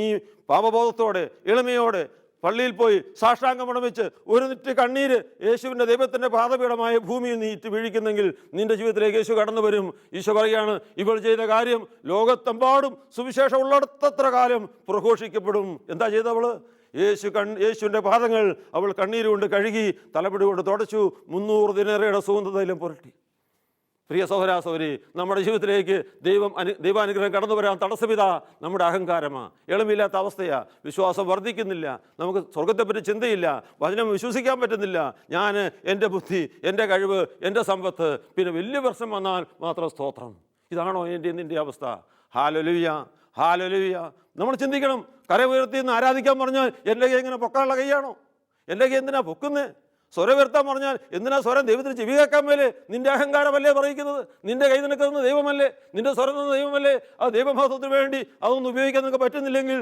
S1: പാപബോധത്തോടെ എളിമയോടെ പള്ളിയിൽ പോയി സാഷ്ടാംഗം പ്രണമിച്ച് ഒരു നിറ്റ് കണ്ണീര് യേശുവിൻ്റെ ദൈവത്തിൻ്റെ പാദപീഠമായ ഭൂമിയിൽ നീ ഇറ്റ് വീഴിക്കുന്നെങ്കിൽ നിന്റെ ജീവിതത്തിലേക്ക് യേശു കടന്നു വരും. ഈശോ പറയാണ്, ഇവൾ ചെയ്ത കാര്യം ലോകത്തെമ്പാടും സുവിശേഷം ഉള്ളിടത്തത്ര കാലം പ്രഘോഷിക്കപ്പെടും. എന്താ ചെയ്തവള്? യേശുവിൻ്റെ പാദങ്ങൾ അവൾ കണ്ണീരുകൊണ്ട് കഴുകി തലപിടി കൊണ്ട് തുടച്ചു. 300 ദിനാറയുടെ സുഗന്ധതൈലം പുരട്ടി. പ്രിയ സഹോദരാ സഹോദരി, നമ്മുടെ ജീവിതത്തിലേക്ക് ദൈവാനുഗ്രഹം കടന്നു വരാൻ തടസ്സമിത നമ്മുടെ അഹങ്കാരമാണ്, എളിമില്ലാത്ത അവസ്ഥയാണ്, വിശ്വാസം വർദ്ധിക്കുന്നില്ല, നമുക്ക് സ്വർഗത്തെപ്പറ്റി ചിന്തയില്ല, വചനം വിശ്വസിക്കാൻ പറ്റുന്നില്ല. ഞാൻ, എൻ്റെ ബുദ്ധി, എൻ്റെ കഴിവ്, എൻ്റെ സമ്പത്ത്, പിന്നെ വലിയ പ്രശ്നം വന്നാൽ മാത്രം സ്തോത്രം. ഇതാണോ എൻ്റെ നിൻ്റെ അവസ്ഥ? Hallelujah, hallelujah. നമ്മൾ ചിന്തിക്കണം, കര ഉയർത്തി നിന്ന് ആരാധിക്കാൻ പറഞ്ഞാൽ എൻ്റെ കൈ എങ്ങനെ പൊക്കാനുള്ള കൈയാണോ? എൻ്റെ കൈ എന്തിനാ പൊക്കുന്നത്? സ്വരം ഉയർത്താൻ പറഞ്ഞാൽ എന്തിനാ സ്വരം? ദൈവത്തിന് ചെവി കേൾക്കാൻ മേലെ? നിന്റെ അഹങ്കാരമല്ലേ പറയുന്നത്? നിന്റെ കൈ നിനക്കുന്ന ദൈവമല്ലേ? നിന്റെ സ്വരം തന്ന ദൈവമല്ലേ? ആ ദൈവമഹത്വത്തിന് വേണ്ടി അതൊന്നും ഉപയോഗിക്കാൻ നിനക്ക് പറ്റുന്നില്ലെങ്കിൽ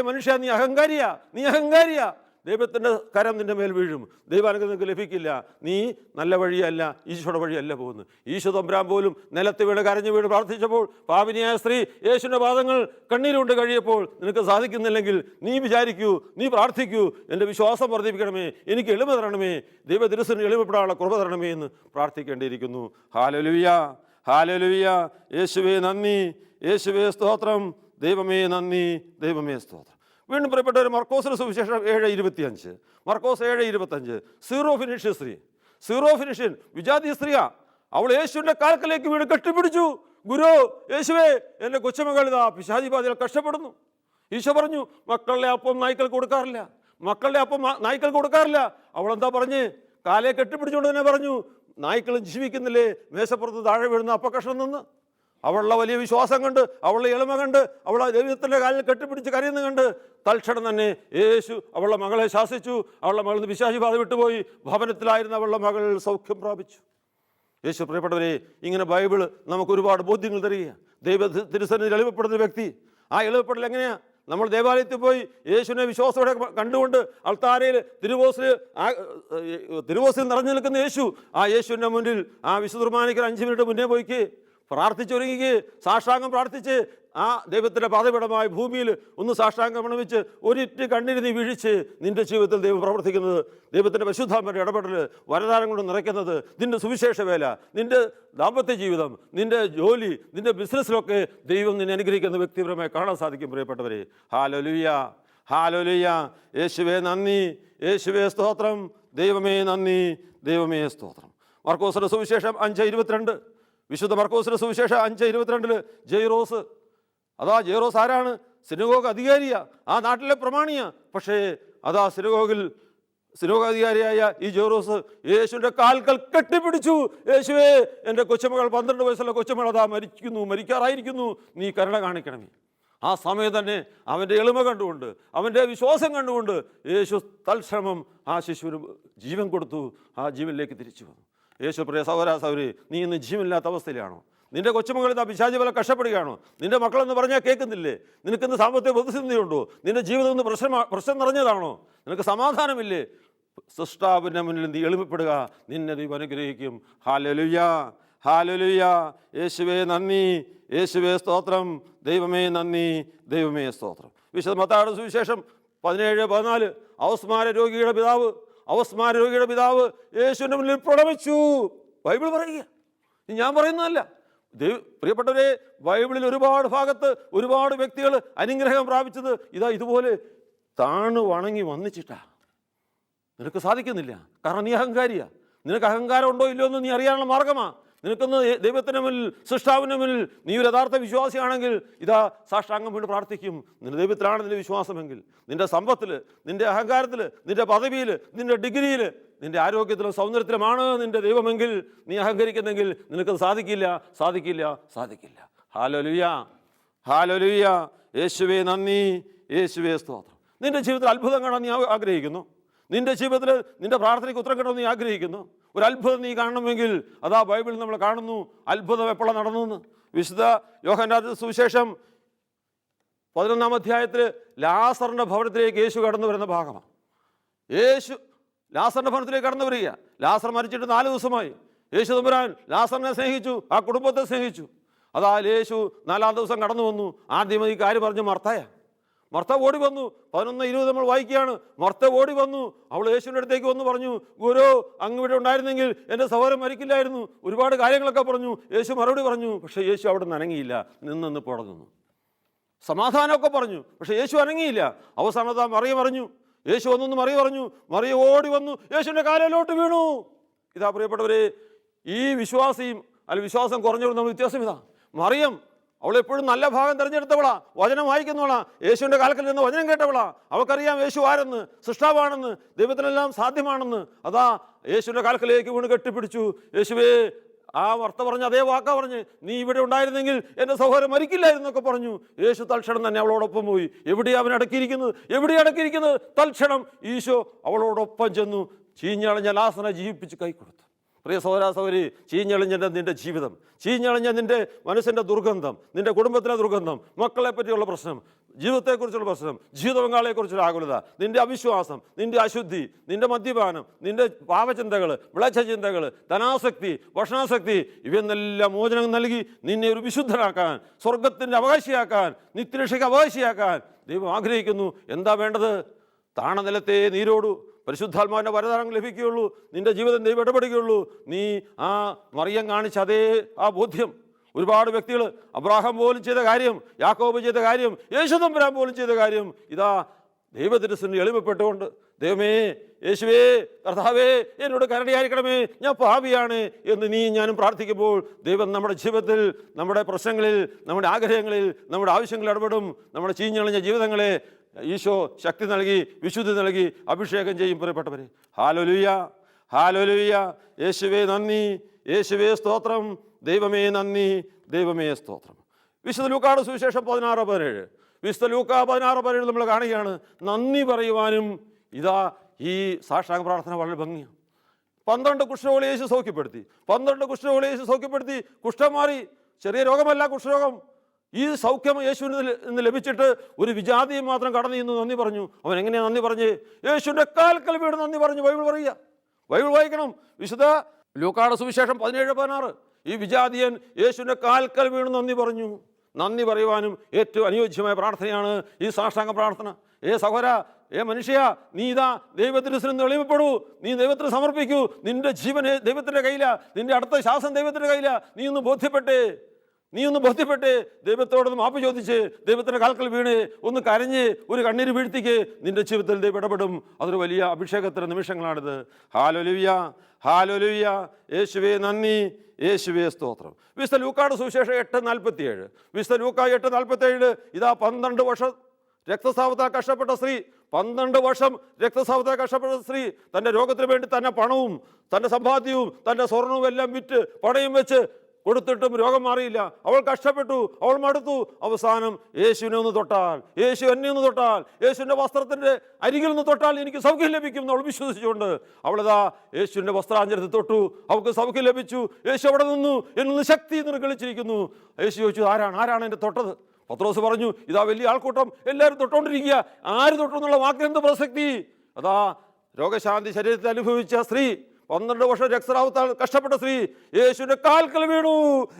S1: മനുഷ്യ, നീ അഹങ്കാരിയാ, നീ അഹങ്കാരിയാ. ദൈവത്തിൻ്റെ കരം നിൻ്റെ മേൽ വീഴും. ദൈവാനുഗ്രഹം നിനക്ക് ലഭിക്കില്ല. നീ നല്ല വഴിയല്ല, ഈശോയുടെ വഴിയല്ല പോകുന്നത്. ഈശോ തമ്പുരാൻ പോലും നിലത്ത് വീണ് കരഞ്ഞു വീണ് പ്രാർത്ഥിച്ചപ്പോൾ പാപിനിയായ സ്ത്രീ യേശുവിൻ്റെ പാദങ്ങൾ കണ്ണീരുകൊണ്ട് കഴിയപ്പോൾ നിനക്ക് സാധിക്കുന്നില്ലെങ്കിൽ നീ വിചാരിക്കൂ, നീ പ്രാർത്ഥിക്കൂ, എൻ്റെ വിശ്വാസം വർദ്ധിപ്പിക്കണമേ, എനിക്ക് എളിമ തരണമേ, ദൈവ തിരുസന്നിധിയിൽ എളിമപ്പെടാനുള്ള കൃപ തരണമേ എന്ന് പ്രാർത്ഥിക്കേണ്ടിയിരിക്കുന്നു. Hallelujah, hallelujah. യേശുവേ നന്ദി, യേശുവേ സ്തോത്രം, ദൈവമേ നന്ദി, ദൈവമേ സ്തോത്രം. വീണ്ടും പ്രിയപ്പെട്ടവർ, മർക്കോസിന് സുവിശേഷം 7:25, മർക്കോസ് 7:25. സീറോ ഫിനിഷ്യൻ സ്ത്രീ, സീറോ ഫിനിഷ്യൻ വിജാതി സ്ത്രീയാ. അവൾ യേശുവിൻ്റെ കാൽക്കലേക്ക് വീണ് കെട്ടിപ്പിടിച്ചു. ഗുരു, യേശുവേ, എൻ്റെ കൊച്ചുമകൾ ഇതാ പിശാചി ബാധയിൽ കഷ്ടപ്പെടുന്നു. ഈശോ പറഞ്ഞു, മക്കളുടെ അപ്പം നായ്ക്കൾ കൊടുക്കാറില്ല, മക്കളുടെ അപ്പം നായ്ക്കൾ കൊടുക്കാറില്ല. അവളെന്താ പറഞ്ഞ്? കാലെ കെട്ടിപ്പിടിച്ചുകൊണ്ട് തന്നെ പറഞ്ഞു, നായ്ക്കളും ജീവിക്കുന്നില്ലേ മേശപ്പുറത്ത് താഴെ വീഴുന്ന അപ്പക്കഷ്ണം നിന്ന്. അവളുടെ വലിയ വിശ്വാസം കണ്ട്, അവളുടെ എളിമ കണ്ട്, അവളെ ദൈവത്തിൻ്റെ കാലിൽ കെട്ടിപ്പിടിച്ച് കരയുന്ന കണ്ട് തൽക്ഷണം തന്നെ യേശു അവളുടെ മകളെ ശാസിച്ചു. അവളുടെ മകളിൽ നിന്ന് പിശാചി ബാധ വിട്ടുപോയി. ഭവനത്തിലായിരുന്ന അവളുടെ മകൾ സൗഖ്യം പ്രാപിച്ചു. യേശു പ്രിയപ്പെട്ടവരെ, ഇങ്ങനെ ബൈബിൾ നമുക്ക് ഒരുപാട് ബോധ്യങ്ങൾ തരിക. ദൈവ തിരുസന്നിധിയിൽ എളിമപ്പെടുന്ന വ്യക്തി, ആ എളിമപ്പെടൽ എങ്ങനെയാണ്? നമ്മൾ ദേവാലയത്തിൽ പോയി യേശുവിനെ വിശ്വാസത്തോടെ കണ്ടുകൊണ്ട് അൾത്താരയിൽ തിരുവോസിൽ നിറഞ്ഞു നിൽക്കുന്ന യേശു, ആ യേശുവിൻ്റെ മുന്നിൽ ആ വിശുദ്ധ കുർബാനയ്ക്ക് 5 മിനിറ്റ് മുന്നേ പോയിക്ക് പ്രാർത്ഥിച്ചൊരുങ്ങി സാഷ്ടാംഗം പ്രാർത്ഥിച്ച് ആ ദൈവത്തിൻ്റെ പാദപീഠമായ ഭൂമിയിൽ ഒന്ന് സാഷ്ടാംഗം പ്രണമിച്ച് ഒരിറ്റ് കണ്ണീര് നീ വീഴിച്ച് നിൻ്റെ ജീവിതത്തിൽ ദൈവം പ്രവർത്തിക്കുന്നത്, ദൈവത്തിൻ്റെ പരിശുദ്ധാത്മാവിൻ്റെ ഇടപെടൽ വരദാനം കൊണ്ട് നിറയ്ക്കുന്നത്, നിൻ്റെ സുവിശേഷ വേല, നിൻ്റെ ദാമ്പത്യ ജീവിതം, നിൻ്റെ ജോലി, നിൻ്റെ ബിസിനസ്സിലൊക്കെ ദൈവം നിന്നെ അനുഗ്രഹിക്കുന്ന വ്യക്തിപരമായി കാണാൻ സാധിക്കും. പ്രിയപ്പെട്ടവരെ, ഹല്ലേലൂയ, ഹല്ലേലൂയ. യേശുവേ നന്ദി, യേശുവേ സ്തോത്രം, ദൈവമേ നന്ദി, ദൈവമേ സ്തോത്രം. മർക്കോസിന്റെ സുവിശേഷം 5:22, വിശുദ്ധ മർക്കോസിന്റെ സുവിശേഷം 5:22 ജെയ്റോസ്, അതാ ജെയ്റോസ് ആരാണ്? സിനഗോഗ് അധികാരിയാ, ആ നാട്ടിലെ പ്രമാണിയാ. പക്ഷേ അതാ സിനഗോഗ് അധികാരിയായ ഈ ജെയ്റോസ് യേശുവിൻ്റെ കാൽക്കൽ കെട്ടിപ്പിടിച്ചു. യേശുവേ, എൻ്റെ കൊച്ചുമകൾ 12 വയസ്സുള്ള കൊച്ചുമകൾ അതാ മരിക്കാറായിരിക്കുന്നു, നീ കരുണ കാണിക്കണമേ. ആ സമയം തന്നെ അവൻ്റെ എളിമ കണ്ടുകൊണ്ട്, അവൻ്റെ വിശ്വാസം കണ്ടുകൊണ്ട് യേശു തൽക്ഷണം ആ ശിശുവിന് ജീവൻ കൊടുത്തു. ആ ജീവനിലേക്ക് തിരിച്ചു വന്നു. യേശു പ്രിയ സഹോദരാ സഹോദരി, നീ ഇന്ന് ജീവനില്ലാത്ത അവസ്ഥയിലാണോ? നിൻ്റെ കൊച്ചുമകൾ ഇതാ പിശാചി പോലെ കഷ്ടപ്പെടുകയാണോ? നിൻ്റെ മക്കളെന്ന് പറഞ്ഞാൽ കേൾക്കുന്നില്ലേ? നിനക്കിന്ന് സാമ്പത്തിക പ്രതിസന്ധിയുണ്ടോ? നിൻ്റെ ജീവിതം ഇന്ന് പ്രശ്നം നിറഞ്ഞതാണോ? നിനക്ക് സമാധാനമില്ലേ? സൃഷ്ടാവിൻ്റെ മുന്നിൽ നീ എളിമപ്പെടുക, നിന്നെ ദൈവം അനുഗ്രഹിക്കും. Hallelujah, hallelujah. യേശുവേ നന്ദി, യേശുവേ സ്തോത്രം, ദൈവമേ നന്ദി, ദൈവമേ സ്തോത്രം. വിശുദ്ധ മത്തായിയുടെ സുവിശേഷം 17:14 അവസ്മാര രോഗിയുടെ പിതാവ് യേശുവിൻ്റെ മുന്നിൽ പ്രണമിച്ചു. ബൈബിൾ പറയുക, ഞാൻ പറയുന്നതല്ല. പ്രിയപ്പെട്ടവരെ, ബൈബിളിൽ ഒരുപാട് ഭാഗത്ത് ഒരുപാട് വ്യക്തികൾ അനുഗ്രഹം പ്രാപിച്ചത് ഇതുപോലെ താണു വണങ്ങി വന്നിച്ചിട്ടാ. നിനക്ക് സാധിക്കുന്നില്ല, കാരണം നീ അഹങ്കാരിയാ. നിനക്ക് അഹങ്കാരം ഉണ്ടോ ഇല്ലയോ എന്ന് നീ അറിയാനുള്ള മാർഗമാണ്. നിനക്കൊന്ന് ദൈവത്തിൻ്റെ മുന്നിൽ, സൃഷ്ടാവിൻ്റെ മുന്നിൽ നീ ഒരു യഥാർത്ഥ വിശ്വാസിയാണെങ്കിൽ ഇതാ സാഷ്ടാംഗം വീണ് പ്രാർത്ഥിക്കും. നിന്റെ ദൈവത്തിലാണ് നിന്റെ വിശ്വാസമെങ്കിൽ, നിന്റെ സമ്പത്തിൽ, നിന്റെ അഹങ്കാരത്തിൽ, നിന്റെ പദവിയിൽ, നിന്റെ ഡിഗ്രിയിൽ, നിന്റെ ആരോഗ്യത്തിലും സൗന്ദര്യത്തിലുമാണ് നിന്റെ ദൈവമെങ്കിൽ നീ അഹങ്കരിക്കുന്നെങ്കിൽ നിനക്കത് സാധിക്കില്ല. Hallelujah, hallelujah. യേശുവേ നന്ദി, യേശുവേ സ്തോത്രം. നിന്റെ ജീവിതത്തിൽ അത്ഭുതം കാണാൻ നീ ആഗ്രഹിക്കുന്നു. നിന്റെ ജീവിതത്തിൽ നിന്റെ പ്രാർത്ഥനയ്ക്ക് ഉത്തരം കിട്ടണമെന്ന് നീ ആഗ്രഹിക്കുന്നു. ഒരു അത്ഭുതം നീ കാണണമെങ്കിൽ അതാ ബൈബിളിൽ നമ്മൾ കാണുന്നു അത്ഭുതം എപ്പോഴാണ് നടന്നതെന്ന്. വിശുദ്ധ യോഹന്നാന്റെ സുവിശേഷം 11-ാം അധ്യായത്തിൽ ലാസറിൻ്റെ ഭവനത്തിലേക്ക് യേശു കടന്നു വരുന്ന ഭാഗമാണ്. യേശു ലാസറിൻ്റെ ഭവനത്തിലേക്ക് കടന്നു വരിക. ലാസർ മരിച്ചിട്ട് 4 ദിവസമായി. യേശു തമ്പുരാൻ ലാസറിനെ സ്നേഹിച്ചു, ആ കുടുംബത്തെ സ്നേഹിച്ചു. അതാ യേശു 4-ാം ദിവസം കടന്നു വന്നു. ആദ്യം ഈ കാര്യം പറഞ്ഞു മർത്ത ഓടി വന്നു. 11:20 നമ്മൾ വായിക്കുകയാണ്. മർത്ത ഓടി വന്നു. അവൾ യേശുവിൻ്റെ അടുത്തേക്ക് വന്ന് പറഞ്ഞു, ഗുരു, അങ്ങ് ഇവിടെ ഉണ്ടായിരുന്നെങ്കിൽ എൻ്റെ സഹോദരൻ മരിക്കില്ലായിരുന്നു. ഒരുപാട് കാര്യങ്ങളൊക്കെ പറഞ്ഞു. യേശു മറുപടി പറഞ്ഞു. പക്ഷേ യേശു അവിടെ നിന്ന് അനങ്ങിയില്ല, നിന്ന് പുറന്നു. സമാധാനമൊക്കെ പറഞ്ഞു, പക്ഷേ യേശു അനങ്ങിയില്ല. അവസാനത്താ മറിയ പറഞ്ഞു. യേശു വന്നു, മറിയ പറഞ്ഞു. മറിയ ഓടി വന്നു യേശുവിൻ്റെ കാലിലോട്ട് വീണു. ഇതാ പ്രിയപ്പെട്ടവരെ, ഈ വിശ്വാസിയും വിശ്വാസം കുറഞ്ഞവരും നമ്മൾ വ്യത്യാസം ഇതാ. മറിയം അവളെപ്പോഴും നല്ല ഭാഗം തിരഞ്ഞെടുത്തവളാ, വചനം വായിക്കുന്നവളാ, യേശുവിൻ്റെ കാൽക്കൽ നിന്ന് വചനം കേട്ടവളാ. അവൾക്കറിയാം യേശു ആരെന്ന്, സൃഷ്ടാവാണെന്ന്, ദൈവത്തിനെല്ലാം സാധ്യമാണെന്ന്. അതാ യേശുവിൻ്റെ കാൽക്കലേക്ക് വീണ് കെട്ടിപ്പിടിച്ചു. യേശുവേ, ആ വാർത്ത പറഞ്ഞ് അതേ വാക്കാ പറഞ്ഞ്, നീ ഇവിടെ ഉണ്ടായിരുന്നെങ്കിൽ എൻ്റെ സഹോദരൻ മരിക്കില്ലായിരുന്നൊക്കെ പറഞ്ഞു. യേശു തൽക്ഷണം തന്നെ അവളോടൊപ്പം പോയി. എവിടെയാണ് അവൻ അടക്കിയിരിക്കുന്നത്? തൽക്ഷണം ഈശോ അവളോടൊപ്പം ചെന്നു ചീഞ്ഞളഞ്ഞ ലാസറിനെ ജീവിപ്പിച്ച് കൈ കൊടുത്തു. പ്രിയ സഹോദരാ സഹോദരി, ചീഞ്ഞളിഞ്ഞ നിൻ്റെ ജീവിതം, ചീഞ്ഞളിഞ്ഞ നിൻ്റെ മനസ്സിൻ്റെ ദുർഗന്ധം, നിൻ്റെ കുടുംബത്തിലെ ദുർഗന്ധം, മക്കളെ പറ്റിയുള്ള പ്രശ്നം, ജീവിതത്തെക്കുറിച്ചുള്ള പ്രശ്നം, ജീവിത പങ്കാളിയെക്കുറിച്ചുള്ള ആകുലത, നിൻ്റെ അവിശ്വാസം, നിൻ്റെ അശുദ്ധി, നിൻ്റെ മദ്യപാനം, നിൻ്റെ പാപചിന്തകൾ, വിളച്ച ചിന്തകൾ, ധനാസക്തി, ഭക്ഷണാസക്തി, ഇവയെന്നെല്ലാം മോചനം നൽകി നിന്നെ ഒരു വിശുദ്ധനാക്കാൻ, സ്വർഗത്തിൻ്റെ അവകാശിയാക്കാൻ, നിത്യരക്ഷയ്ക്ക് അവകാശിയാക്കാൻ ദൈവം ആഗ്രഹിക്കുന്നു. എന്താ വേണ്ടത്? താണനിലത്തെ നീരോടു പരിശുദ്ധാത്മാവിൻ്റെ വരദാനം ലഭിക്കുകയുള്ളൂ. നിൻ്റെ ജീവിതം ദൈവം ഇടപെടുകയുള്ളൂ. നീ ആ മറിയം കാണിച്ച അതേ ആ ബോധ്യം ഒരുപാട് വ്യക്തികൾ, അബ്രാഹാം പോലും ചെയ്ത കാര്യം, യാക്കോബ് ചെയ്ത കാര്യം, യേശു തമ്പുരാൻ പോലും ചെയ്ത കാര്യം, ഇതാ ദൈവത്തിരുസന്നിധിയിൽ എളിമപ്പെട്ടുകൊണ്ട്, ദൈവമേ, യേശുവേ, കർത്താവേ, എന്നോട് കരുണയായിരിക്കണമേ, ഞാൻ പാപിയാണ് എന്ന് നീ ഞാനും പ്രാർത്ഥിക്കുമ്പോൾ ദൈവം നമ്മുടെ ജീവിതത്തിൽ, നമ്മുടെ പ്രശ്നങ്ങളിൽ, നമ്മുടെ ആഗ്രഹങ്ങളിൽ, നമ്മുടെ ആവശ്യങ്ങളിൽ ഇടപെടും. നമ്മുടെ ചീഞ്ഞളിഞ്ഞ ജീവിതങ്ങളെ ഈശോ ശക്തി നൽകി, വിശുദ്ധി നൽകി അഭിഷേകം ചെയ്യും. പ്രിയപ്പെട്ടവരെ, ഹല്ലേലൂയ, ഹല്ലേലൂയ. യേശുവേ നന്ദി, യേശുവേ സ്തോത്രം, ദൈവമേ നന്ദി, ദൈവമേ സ്തോത്രം. വിശുദ്ധ ലൂക്കായുടെ സുവിശേഷം 16:17. വിശുദ്ധ ലൂക്കാ 16:17 നമ്മൾ കാണുകയാണ്. നന്ദി പറയുവാനും ഇതാ ഈ സാഷ്ടാംഗ പ്രാർത്ഥന വളരെ ഭംഗിയാണ്. 12 കുഷ്ഠരോഗികളെ യേശു സൗഖ്യപ്പെടുത്തി. 12 കുഷ്ഠരോഗികളെ യേശു സൗഖ്യപ്പെടുത്തി. കുഷ്ഠം മാറി. ചെറിയ രോഗമല്ല കുഷ്ഠരോഗം. ഈ സൗഖ്യം യേശുവിന് നിന്ന് ലഭിച്ചിട്ട് ഒരു വിജാതിയും മാത്രം കടന്നു ചെന്ന് നന്ദി പറഞ്ഞു. അവൻ എങ്ങനെയാണ് നന്ദി പറഞ്ഞ്? യേശുവിൻ്റെ കാൽക്കൽ വീണ് നന്ദി പറഞ്ഞു. ബൈബിൾ പറയുക, ബൈബിൾ വായിക്കണം. വിശുദ്ധ ലൂക്കായുടെ സുവിശേഷം 17:16. ഈ വിജാതിയൻ യേശുവിൻ്റെ കാൽക്കൽ വീണ് നന്ദി പറഞ്ഞു. നന്ദി പറയുവാനും ഏറ്റവും അനുയോജ്യമായ പ്രാർത്ഥനയാണ് ഈ സാഷ്ടാംഗ പ്രാർത്ഥന. സഹോദര, മനുഷ്യ, നീ ഇതാ ദൈവത്തിന് എളിമപ്പെടൂ. നീ ദൈവത്തിന് സമർപ്പിക്കൂ. നിന്റെ ജീവനെ ദൈവത്തിൻ്റെ കയ്യിലാ, നിന്റെ അടുത്ത ശ്വാസം ദൈവത്തിൻ്റെ കയ്യിലാ. നീ ഒന്ന് ബോധ്യപ്പെട്ടേ ദൈവത്തോടൊന്ന് മാപ്പ് ചോദിച്ച് ദൈവത്തിൻ്റെ കാൽക്കൽ വീണ് ഒന്ന് കരഞ്ഞ് ഒരു കണ്ണീര് വീഴ്ത്തിക്ക്. നിന്റെ ജീവിതത്തിൽ ദൈവം ഇടപെടും. അതൊരു വലിയ അഭിഷേകത്തിൻ്റെ നിമിഷങ്ങളാണിത്. Hallelujah, hallelujah. യേശുവേ നന്ദി, യേശുവേ സ്തോത്രം. വിശുദ്ധ ലൂക്കായുടെ സുവിശേഷം 8:47. വിശുദ്ധ ലൂക്ക 8:47. ഇതാ 12 വർഷം രക്തസ്രാവത്താൽ കഷ്ടപ്പെട്ട സ്ത്രീ, 12 വർഷം രക്തസ്രാവത്താൽ കഷ്ടപ്പെട്ട സ്ത്രീ തൻ്റെ രോഗത്തിന് വേണ്ടി തന്നെ പണവും തൻ്റെ സമ്പാദ്യവും തൻ്റെ സ്വർണവും എല്ലാം വിറ്റ് പണയം വെച്ച് കൊടുത്തിട്ടും രോഗം മാറിയില്ല. അവൾ കഷ്ടപ്പെട്ടു, അവൾ മടുത്തു. അവസാനം യേശുവിനെ ഒന്ന് തൊട്ടാൽ, യേശു എന്നെ ഒന്ന് തൊട്ടാൽ, യേശുവിൻ്റെ വസ്ത്രത്തിൻ്റെ അരികിൽ നിന്ന് തൊട്ടാൽ എനിക്ക് സൗഖ്യം ലഭിക്കും എന്ന് അവൾ വിശ്വസിച്ചുകൊണ്ട് അവളിതാ യേശുവിൻ്റെ വസ്ത്രാഞ്ചരത്തിൽ തൊട്ടു. അവൾക്ക് സൗഖ്യം ലഭിച്ചു. യേശു അവിടെ നിന്നു എന്നൊന്ന് ശക്തി എന്ന് കളിച്ചിരിക്കുന്നു. യേശു ചോദിച്ചു, ആരാണ് എന്നെ തൊട്ടത്? പത്രോസ് പറഞ്ഞു, ഇതാ വലിയ ആൾക്കൂട്ടം എല്ലാവരും തൊട്ടുകൊണ്ടിരിക്കുക. ആര് തൊട്ടു എന്നുള്ള വാക്കിനെന്ത് പ്രസക്തി? അതാ രോഗശാന്തി ശരീരത്തിൽ അനുഭവിച്ച സ്ത്രീ, 12 വർഷം രക്തസ്രാവത്താൽ കഷ്ടപ്പെട്ട സ്ത്രീ യേശുവിൻ്റെ കാൽക്കൽ വീണു.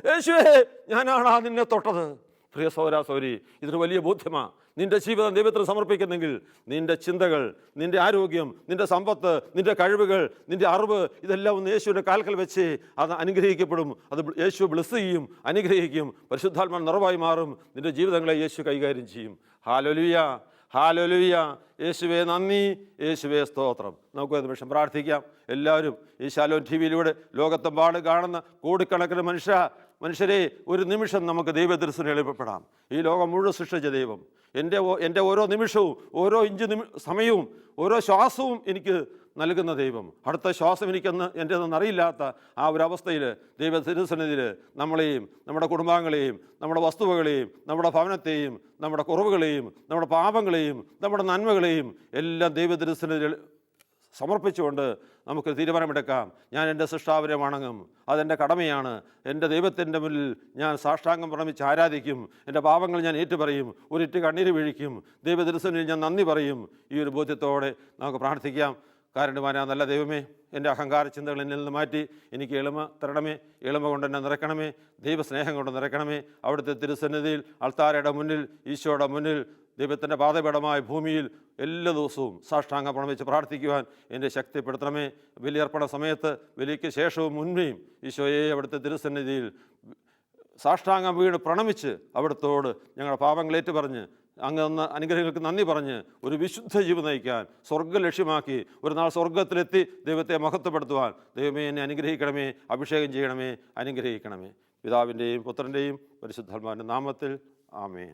S1: യേശുവേ, ഞാനാണ് നിന്നെ തൊട്ടത്. പ്രിയ സഹോദരാ, സഹോദരി, ഇതൊരു വലിയ ബോധ്യമാണ്. നിന്റെ ജീവിതം ദൈവത്തിന് സമർപ്പിക്കുന്നെങ്കിൽ നിന്റെ ചിന്തകൾ, നിന്റെ ആരോഗ്യം, നിന്റെ സമ്പത്ത്, നിന്റെ കഴിവുകൾ, നിന്റെ അറിവ്, ഇതെല്ലാം ഒന്ന് യേശുവിൻ്റെ കാൽക്കൽ വെച്ച് അത് അനുഗ്രഹിക്കപ്പെടും. അത് യേശു ബ്ലെസ് ചെയ്യും, അനുഗ്രഹിക്കും. പരിശുദ്ധാത്മാ നിറവായി മാറും. നിന്റെ ജീവിതങ്ങളെ യേശു കൈകാര്യം ചെയ്യും. Hallelujah, hallelujah. യേശുവേ നന്ദി, യേശുവേ സ്തോത്രം. നമുക്ക് ഒരു നിമിഷം പ്രാർത്ഥിക്കാം. എല്ലാവരും ഈ ശാലോം TV-യിലൂടെ ലോകത്തെമ്പാടും കാണുന്ന കോടിക്കണക്കിന് മനുഷ്യരെ ഒരു നിമിഷം നമുക്ക് ദൈവദർശനം എളിമപ്പെടാം. ഈ ലോകം മുഴുവൻ സൃഷ്ടിച്ച ദൈവം, എൻ്റെ ഓരോ നിമിഷവും, ഓരോ ഇഞ്ച് സമയവും, ഓരോ ശ്വാസവും എനിക്ക് നൽകുന്ന ദൈവം, അടുത്ത ശ്വാസം എൻ്റെതെന്നറിയില്ലാത്ത ആ ഒരു അവസ്ഥയിൽ ദൈവ തിരുസന്നിധിയിൽ നമ്മളെയും നമ്മുടെ കുടുംബാംഗങ്ങളെയും നമ്മുടെ വസ്തുവകളെയും നമ്മുടെ ഭവനത്തെയും നമ്മുടെ കുറവുകളെയും നമ്മുടെ പാപങ്ങളെയും നമ്മുടെ നന്മകളെയും എല്ലാം ദൈവ തിരുസന്നിധിയിൽ സമർപ്പിച്ചുകൊണ്ട് നമുക്ക് തീരുമാനമെടുക്കാം. ഞാൻ എൻ്റെ സൃഷ്ടാവിനെ വണങ്ങും. അതെൻ്റെ കടമയാണ്. എൻ്റെ ദൈവത്തിൻ്റെ മുന്നിൽ ഞാൻ സാഷ്ടാംഗം പ്രണമിച്ച് ആരാധിക്കും. എൻ്റെ പാപങ്ങൾ ഞാൻ ഏറ്റുപറയും. ഒരിറ്റ് കണ്ണീര് വീഴിക്കും. ദൈവ തിരുസന്നിധിയിൽ ഞാൻ നന്ദി പറയും. ഈ ഒരു ബോധ്യത്തോടെ നമുക്ക് പ്രാർത്ഥിക്കാം. കാരണവാനാ നല്ല ദൈവമേ, എൻ്റെ അഹങ്കാര ചിന്തകൾ എന്നിൽ നിന്ന് മാറ്റി എനിക്ക് എളിമ തരണമേ. എളിമ കൊണ്ട് എന്നെ നിറയ്ക്കണമേ. ദൈവസ്നേഹം കൊണ്ട് നിറയ്ക്കണമേ. അവിടുത്തെ തിരുസന്നിധിയിൽ അൾത്താരയുടെ മുന്നിൽ, ഈശോയുടെ മുന്നിൽ, ദൈവത്തിൻ്റെ പാതപീഠമായ ഭൂമിയിൽ എല്ലാ ദിവസവും സാഷ്ടാംഗം പ്രണമിച്ച് പ്രാർത്ഥിക്കുവാൻ എന്നെ ശക്തിപ്പെടുത്തണമേ. ബലിയർപ്പണ സമയത്ത്, ബലിക്ക് ശേഷവും മുൻപേയും ഈശോയെ അവിടുത്തെ തിരുസന്നിധിയിൽ സാഷ്ടാംഗം വീണ് പ്രണമിച്ച് അവിടുത്തോട് ഞങ്ങളുടെ പാപങ്ങളേറ്റു പറഞ്ഞ് അങ്ങ് തന്ന അനുഗ്രഹങ്ങൾക്ക് നന്ദി പറഞ്ഞ് ഒരു വിശുദ്ധ ജീവിതം നയിക്കാൻ സ്വർഗ്ഗം ലക്ഷ്യമാക്കി ഒരു നാൾ സ്വർഗ്ഗത്തിലെത്തി ദൈവത്തെ മഹത്വപ്പെടുത്തുവാൻ ദൈവമേ എന്നെ അനുഗ്രഹിക്കണമേ, അഭിഷേകം ചെയ്യണമേ, അനുഗ്രഹിക്കണമേ. പിതാവിൻ്റെയും പുത്രൻ്റെയും പരിശുദ്ധാത്മാവിൻ്റെ നാമത്തിൽ ആമേൻ.